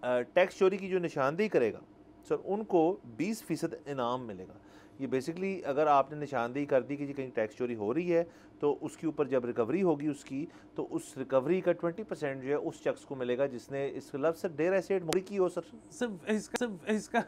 Tax चोरी की जो निशानदेही करेगा सर, उनको 20% इनाम मिलेगा। ये बेसिकली अगर आपने निशानदेही कर दी कि जी कहीं टैक्स चोरी हो रही है, तो उसके ऊपर जब रिकवरी होगी उसकी, तो उस रिकवरी का 20% जो है उस शख्स को मिलेगा जिसने इस लफ्ज़ से डेयर एस्टेट मुखबरी की हो सर। इसका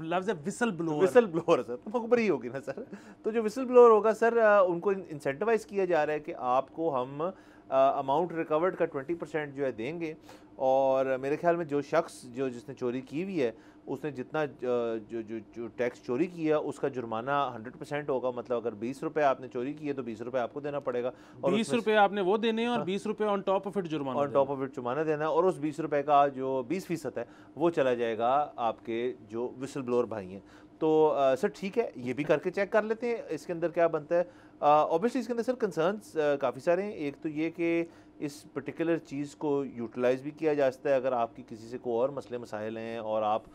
लफ्ज़ है whistle blower. Whistle blower sir, तो मुखबरी होगी ना सर। तो जो विसल ब्लोअर होगा सर, उनको इंसेंटिवाइज किया जा रहा है कि आपको हम अमाउंट रिकवर्ड का 20% जो है देंगे। और मेरे ख्याल में जो शख्स जिसने चोरी की हुई है, उसने जितना जो टैक्स चोरी किया उसका जुर्माना 100% होगा। मतलब अगर 20 रुपये आपने चोरी किए तो 20 रुपये आपको देना पड़ेगा, और 20 रुपये आपने वो देने हैं और 20 रुपये ऑन टॉप ऑफ इट जुर्माना, ऑन टॉप ऑफ इट जुर्माना देना है। और उस 20 रुपये का जो 20% है वो चला जाएगा आपके जो विसल ब्लोअर भाई हैं। तो सर ठीक है, ये भी करके चेक कर लेते हैं इसके अंदर क्या बनता है। ऑब्वियसली इसके अंदर सर कंसर्न्स काफ़ी सारे हैं। एक तो ये कि इस पर्टिकुलर चीज़ को यूटिलाइज़ भी किया जा सकता है अगर आपकी किसी से कोई और मसले मसाइल हैं और आप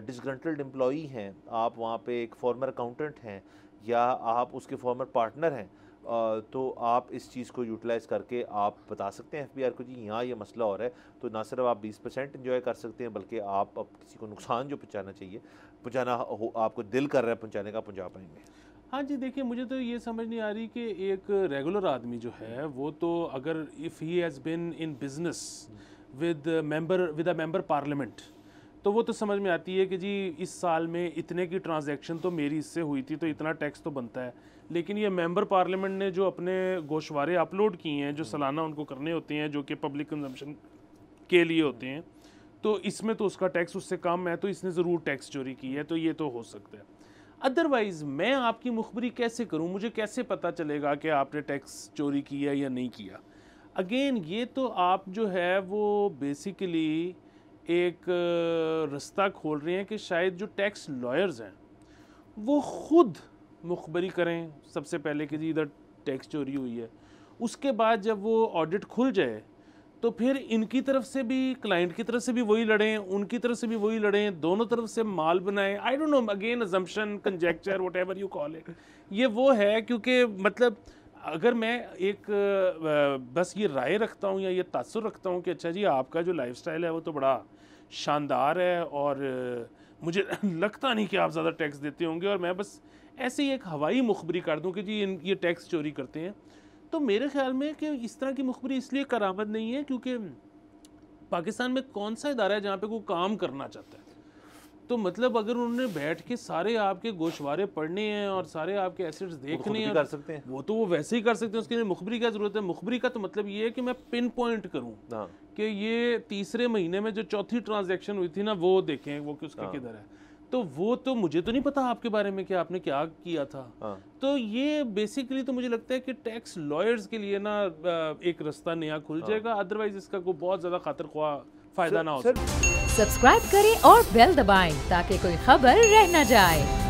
डिसग्रंटल्ड एम्प्लॉई हैं, आप वहाँ पे एक फॉर्मर अकाउंटेंट हैं या आप उसके फॉर्मर पार्टनर हैं, तो आप इस चीज़ को यूटिलाइज़ करके आप बता सकते हैं FBI को जी यहाँ ये मसला हो रहा है। तो ना सिर्फ आप 20% इंजॉय कर सकते हैं, बल्कि आप अब किसी को नुकसान जो पहुँचाना चाहिए, पहुँचाना आपको दिल कर रहा है पहुँचाने का, पहुँचा पाएंगे। हाँ जी, देखिए मुझे तो ये समझ नहीं आ रही कि एक रेगुलर आदमी जो है वो तो अगर if he has been in business with a member parliament, तो वो तो समझ में आती है कि जी इस साल में इतने की ट्रांजैक्शन तो मेरी इससे हुई थी तो इतना टैक्स तो बनता है। लेकिन ये मेंबर पार्लियामेंट ने जो अपने गोशवारे अपलोड किए हैं, जो सालाना उनको करने होते हैं, जो कि पब्लिक कंजम्पशन के लिए होते हैं, तो इसमें तो उसका टैक्स उससे कम है, तो इसने ज़रूर टैक्स चोरी की है, तो ये तो हो सकता है। अदरवाइज़ मैं आपकी मुखबरी कैसे करूं, मुझे कैसे पता चलेगा कि आपने टैक्स चोरी किया या नहीं किया? अगेन ये तो आप जो है वो बेसिकली एक रास्ता खोल रहे हैं कि शायद जो टैक्स लॉयर्स हैं वो खुद मुखबरी करें सबसे पहले कि जी इधर टैक्स चोरी हुई है। उसके बाद जब वो ऑडिट खुल जाए तो फिर इनकी तरफ से भी, क्लाइंट की तरफ से भी वही लड़ें, उनकी तरफ से भी वही लड़ें, दोनों तरफ से माल बनाएं। I don't know, again assumption, conjecture, whatever you call it, ये वो है। क्योंकि मतलब अगर मैं एक बस ये राय रखता हूँ या ये तासुर रखता हूँ कि अच्छा जी आपका जो लाइफस्टाइल है वो तो बड़ा शानदार है और मुझे लगता नहीं कि आप ज़्यादा टैक्स देते होंगे, और मैं बस ऐसे ही एक हवाई मुखबरी कर दूँ कि जी ये टैक्स चोरी करते हैं, तो मेरे ख्याल में कि इस तरह की मुखबरी इसलिए करामद नहीं है क्योंकि पाकिस्तान में कौन सा इदारा है जहाँ पे कोई काम करना चाहता है। तो मतलब अगर उन्होंने बैठ के सारे आपके गोशवारे पढ़ने हैं और सारे आपके एसेट्स देखने हैं, कर सकते हैं वो तो वो वैसे ही कर सकते हैं। उसके लिए मुखबरी क्या ज़रूरत है? मुखबरी का तो मतलब ये है कि मैं पिन पॉइंट करूँ कि ये तीसरे महीने में जो चौथी ट्रांजैक्शन हुई थी ना, वो देखें वो कि उसका किधर है। तो वो तो मुझे तो नहीं पता आपके बारे में कि आपने क्या किया था। तो ये बेसिकली तो मुझे लगता है कि टैक्स लॉयर्स के लिए ना एक रास्ता नया खुल जाएगा, अदरवाइज इसका कोई बहुत ज़्यादा खातिर ख्वाह फ़ायदा ना हो। सब्सक्राइब करें और बेल दबाएं ताकि कोई खबर रह न जाए।